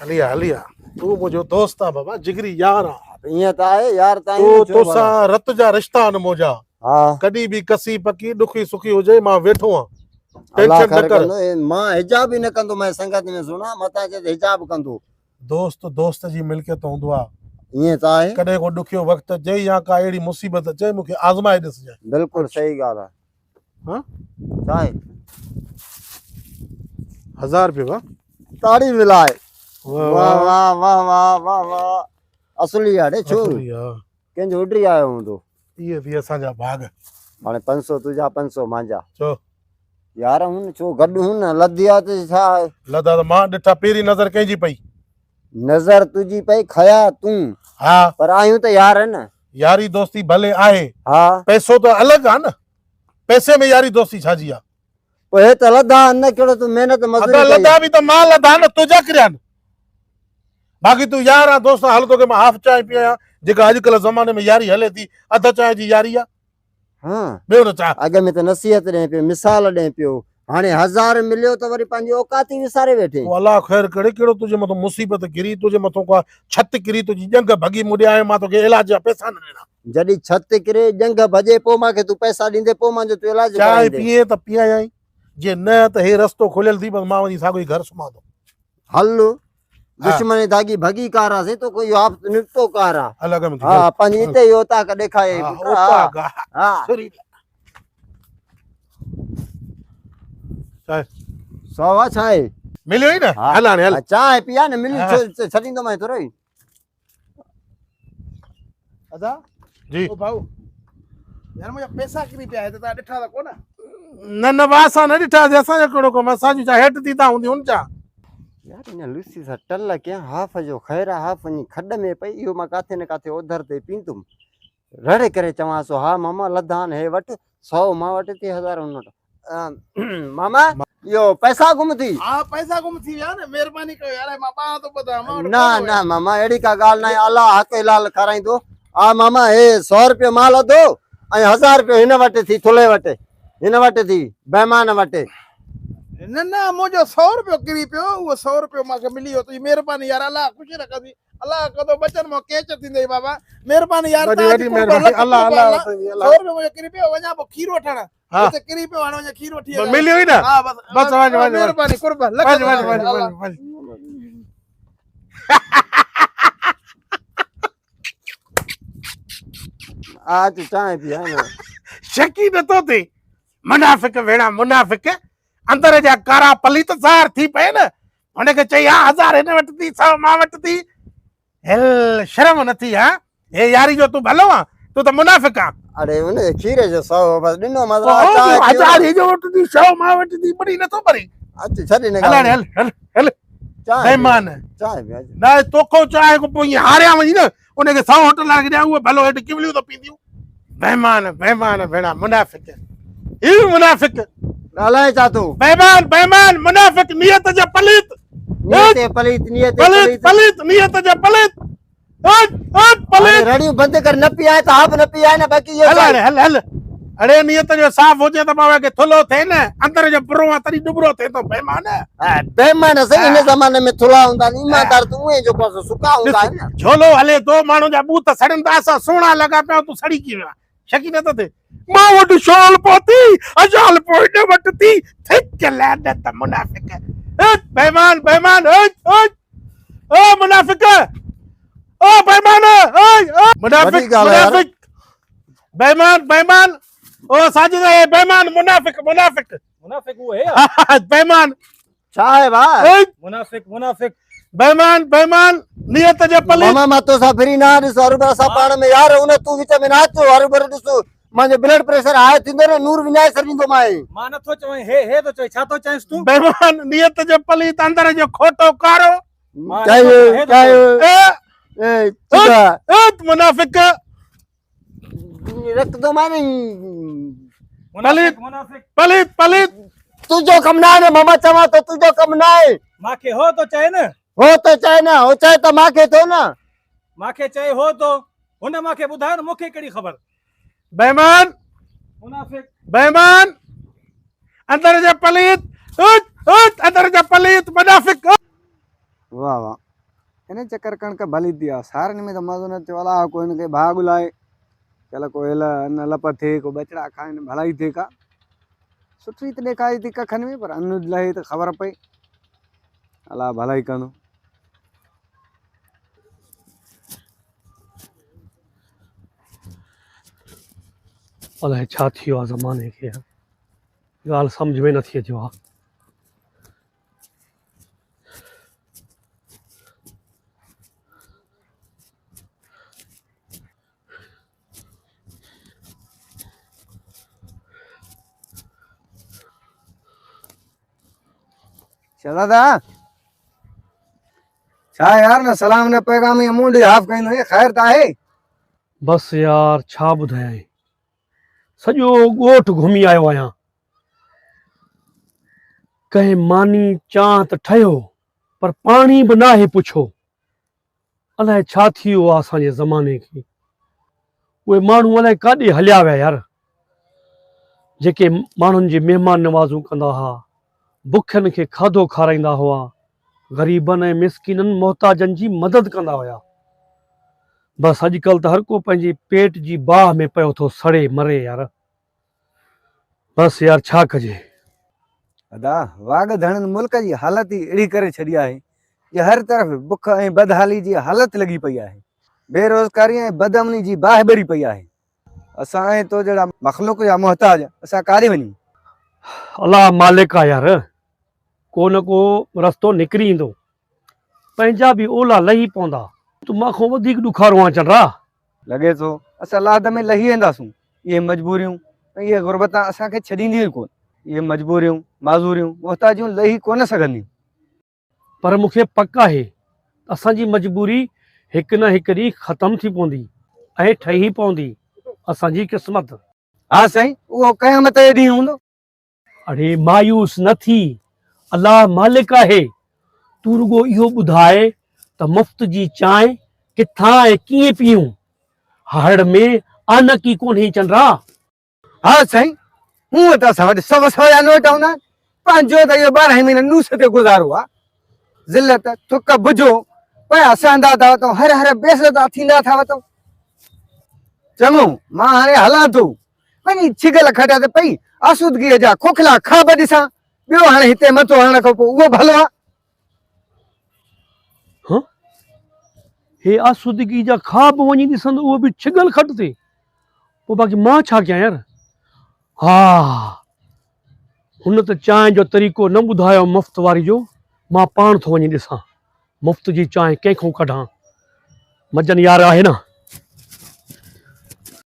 हलिया हलिया तू मुझो दोस्त आ बाबा जिगरी यार आ ईअं त आहे यार तू तव्हां तोसा रत जा रिश्ता आहिनि मुंहिंजा हा कॾहिं बि कसी पकी ॾुखी सुखी हुजे मां वेठो आहियां अल्लाह टेंशन न ख़ैर कर कंदो मां हिजाब ई न कंदो मैं संगत में सुना मता चए हिजाब कंदो दोस्त दोस्त जी मिल्कियत हूंदो आहे ईअं त आहे कॾहिं को ॾुखियो वक़्तु अचे या का अहिड़ी मुसीबत अचे मूंखे आज़माए ॾिसजांइ बिल्कुलु सही ॻाल्हि आहे हाँ? छा आहे 1000 रुपये वाह ताड़ी मिलाए वाह वाह वाह वाह वाह वाह वाह वाह असली आहे छो असली आहे कंहिंजो उॾरी आयो हूंदो इहे थी असांजा भाग हाणे 500 तुंहिंजा 500 मुंहिंजा छो यार हुन छो गॾु हुन लधी आहे त छा आहे लदा त मां ॾिठा पहिरीं नज़र कंहिंजी पई नज़र तुंहिंजी पई खया तूं हा पर आहियूं त यार न यारी दोस्ती भले आहे हा पैसो त अलॻि आहे न पैसे में यारी दोस्ती छाजी आहे पोइ हे त लधा न कहिड़ो तूं महिनत मज़दूरी अदा कई लदा बि त मां लदा न तुंहिंजा किरिया आहिनि बाक़ी तूं यार आहे दोस्त हल तोखे मां हाफ चांहि पीआयां जेका अॼुकल्ह ज़माने में यारी हले थी अध चांहि जी यारी आहे हाँ ॿियो न छा अॻ में त नसीहत ॾे पियो मिसाल ॾे पियो हाणे 1000 मिलियो त वरी पंहिंजी औकात ई विसारे वेठे पोइ अलाह ख़ैर करे कहिड़ो तुंहिंजे मथां मुसीबत किरी तुंहिंजे मथां का छत किरी तुंहिंजी जंग भॻी मुॾे आयो मां तोखे इलाज जा पैसा न ॾिना जॾहिं छत किरे जंग भॼे पोइ मूंखे तूं पैसा ॾींदे पोइ मुंहिंजो तूं इलाज चांहि कराईंदे पीए त पीआयाई जे न त हे रस्तो खोलियल थी बसि मां वञी साॻियो ई घर सुम्हां थो हल हाँ। दुश्मनी दागी भगी कार आहे तो कोई आप निपटो कार आहे अलॻि में हा पंहिंजी हिते ई ओता का ॾेखारे हा, पुट, ओता हा गा। हा छुरी चांहि सवा छा आहे मिलियो ई न हा। हल हाणे हल हा, चांहि पीआ न मिली हा। छॾींदो मां थोरो ई अदा जी ओ भाऊ यार मुंहिंजा पैसा किरी पिया आहे त तव्हां ॾिठा त कोन न न बा असां न ॾिठासीं असांजो कहिड़ो कमु असांजी छा हेठि थी था हूंदी हुन छा यार इन लूसी सां टल कयां हाफ जो ख़ैर आहे हाफ वञी खॾ में पई इहो मां काथे न काथे ओधर ते पींदुमि रड़े करे चवांसि हा मामा लधान हे वटि 100 मां वटि 1000 हुन वटि मामा इहो पैसा गुम थी हा पैसा गुम थी विया न महिरबानी कयो यार मां ॿाहिरां थो ॿुधायां मां वटि न कोन हुया। न मामा अहिड़ी का ॻाल्हि न आहे अलाह हक़ लाल खाराईंदो हा मामा हे 100 रुपयो मां लधो ऐं 1000 रुपयो हिन वटि थी थुले वटि हिन वटि थी बेमान वटि न न मुंहिंजो 100 रुपयो किरी पियो उहो 100 रुपयो मूंखे मिली वियो तुंहिंजी महिरबानी यार अलाह ख़ुशि रखंदी अलाह कदो बचन मां केच थींदई बाबा महिरबानी यार वॾी वॾी महिरबानी अलाह अलाह अलाह 100 रुपयो मुंहिंजो किरी पियो वञा पोइ खीर वठण हा। हिते किरी पियो हाणे वञा खीर वठी अचां। मिलियो ई न हा बस बस वञ वञ महिरबानी कुर्बान लख वञ वञ महिरबानी, वञ अलाह। वञ आज चांहि पीआ न शकी नथो थिए मुनाफ़िक भेणा मुनाफ़िक अंदर जा कारा पलीत ज़ाहिर थी पए न हुनखे चई हा 1000 हिन वटि थी 100 मां वटि थी हिल शर्म नथी हा हे यारी जो तूं भलो आहे तूं त मुनाफ़िक आहे अरे उन खीर जो 100 बस ॾिनो मां हजार हे जो वटि थी 100 मां वटि थी बड़ी नथो परे अच छॾ न हल हाणे हल हल हल चांहि बेईमान चांहि पीआ न तोखो चाहे को पोइ ईअं हारिया वञी न उनखे 100 होटल वारे खे ॾियां उहे भलो हेठि किवलियूं त पींदियूं बेईमान बेईमान भेणा मुनाफ़िक ही मुनाफ़िक ॻाल्हाए छा तूं बेईमान बेईमान मुनाफ़िक नियत जा पलीत नियत पलीत नियत पलीत पलीत नियत जा पलीत हट हट पलीत रड़ियूं बंदि कर न पीआए त हाफ न पीआए न बाक़ी इहो हल हाणे हल हल अड़े नियत जो साफ़ हुजे त मां खे थुलो थिए न अंदर जो बुरो आहे तॾहिं डुबरो थिए थो बेईमान बेईमान सही इन ज़माने में थुला हूंदा आहिनि ईमानदार तूं उहे जो पासो सुका हूंदा आहिनि न झोलो हले थो माण्हू जा बूथ सड़नि था असां सुहिणा लॻा पिया तूं सड़ी की विया शकी नथो थिए मां वटि शॉल पहुती अजाल पोइ इन वटि थी थिक लैनत मुनाफ़िक हट बेईमान बेईमान हट हट ओ मुनाफ़िक ओ बेईमान ओ मुनाफ़िक वॾी ॻाल्हि आहे यार। मुनाफ़िक बेईमान बेईमान ओ साजिद है बेईमान मुनाफ़िक मुनाफ़िक मुनाफिक वो है बेईमान छा आहे भाउ हट मुनाफिक मुनाफिक बेईमान बेईमान नियत जे पलीत मामा मां तोसां फ्री न ॾिस हर बार असां पाण में यार उन तूं विच में न अचो हर बार ॾिस मुंहिंजो ब्लड प्रेशर हाई थींदो न नूर विञाए छॾींदो मां मां नथो चवई हे तो चई छा तो चईस तू बेईमान नियत जो पलीत अंदर जो खोटो कारो चाहिए चाहिए ए चिका हट मुनाफ़िक रख दो माने मुनाफिक मुनाफिक पलीत पलीत तुझो कम ना है मामा चवा तो तुझो कम ना है माखे हो तो चए न हो तो चाहे ना हो चाहे तो मां के थो ना माखे चए हो तो हुन माखे ॿुधायो न मूंखे कहिड़ी ख़बर बेईमान मुनाफिक बेईमान अंदर जो पलीत हट हट अंदर जो पलीत मुनाफ़िक वाह वाह इन चक्कर कणक भली थी आहे सारनि में त मज़ो न थियो अलाह को हिनखे भाउ ॻुलाए चल को हिल अन लप थिए को बचड़ा खाइनि भलाई थिए का सुठी त ॾेखारी थी कखनि में पर अनु लहे त ख़बर पई अलाह भलाई कंदो। अलाए छा थियो आहे ज़माने खे ॻाल्हि सम्झ में नथी अचो आहे। शहज़ादा छा यार न सलाम न पैगाम या मुंड हाफ़ कईंदो हे ख़ैर त आहे? बस यार छा ॿुधायां सॼो ॻोठ घुमी आयो आहियां कंहिं मानी चांहि त ठहियो पर पाणी बि नाहे पुछो। अलाए छा थी वियो आहे असांजे ज़माने खे उहे माण्हू अलाए काॾे हलिया विया यार जेके माण्हुनि जी महिमान नवाज़ूं कंदा हुआ बुखियनि खे खाधो खाराईंदा हुआ ग़रीबनि ऐं मिसकिननि मोहताजनि जी मदद कंदा हुआ। बसि अॼुकल्ह त हर को पंहिंजे पेट जी बाह में पियो थो सड़े मरे यार। बसि यार छा कजे। अदा वाग धणनि मुल्क जी हालत ई अहिड़ी करे छॾी आहे कि हर तरफ़ बुख ऐं बदहाली जी हालत लॻी पई आहे बेरोज़गारी ऐं बदअमनी जी बाहि ॿरी पई आहे। असां ऐं तो जहिड़ा मख़लूक जा मोहताज असां काॾे वञूं? अलाह मालिक आहे यार को न को रस्तो निकिरी ईंदो पंहिंजा बि ओला लही पवंदा तूं मूंखां वधीक ॾुखारो आहे चंडा। लॻे थो असां लाद में लही वेंदासूं। इहे मजबूरियूं ऐं इहे गुरबतां असांखे छॾींदियूं ई कोन। इहे मजबूरियूं माज़ूरियूं मोहताजियूं लही कोन सघंदियूं। पर मूंखे पक आहे असांजी मजबूरी हिकु न हिकु ॾींहुं ख़तमु थी पवंदी ऐं ठही पवंदी असांजी क़िस्मत। हा साईं उहो क़यामत जो ॾींहुं हूंदो। अड़े मायूस न थी अलाह मालिक आहे तूं रुगो इहो ॿुधाए त मुफ़्त जी चांहि किथां ऐं कीअं पीऊं हाड़ में आनकी कोन्हे चंडा। हा साईं हूअं त असां वटि 100 जा नोट हूंदा आहिनि पंहिंजो त इहो 12 महीना नूस ते गुज़ारो आहे। ज़िलत थुक बुझो पिया सहंदा था वठूं हर हर बेइज़्ज़त थींदा था वठूं। चङो मां हाणे हलां थो वञी छिगल खटा ते पई आसूदगीअ जा खोखला ख़्वाब ॾिसां ॿियो हाणे हिते मथो हणण खां पोइ उहो भलो आहे। हे आसूदगी जा ख़्वाब वञी ॾिसंदो उहो बि छिगल खट ते पोइ बाक़ी मां छा कयां यार। हा हुन त चांहि जो तरीक़ो न ॿुधायो मुफ़्त वारी जो मां पाण थो वञी ॾिसां मुफ़्त जी चांहि कंहिंखो कढां मजन यार आहे न।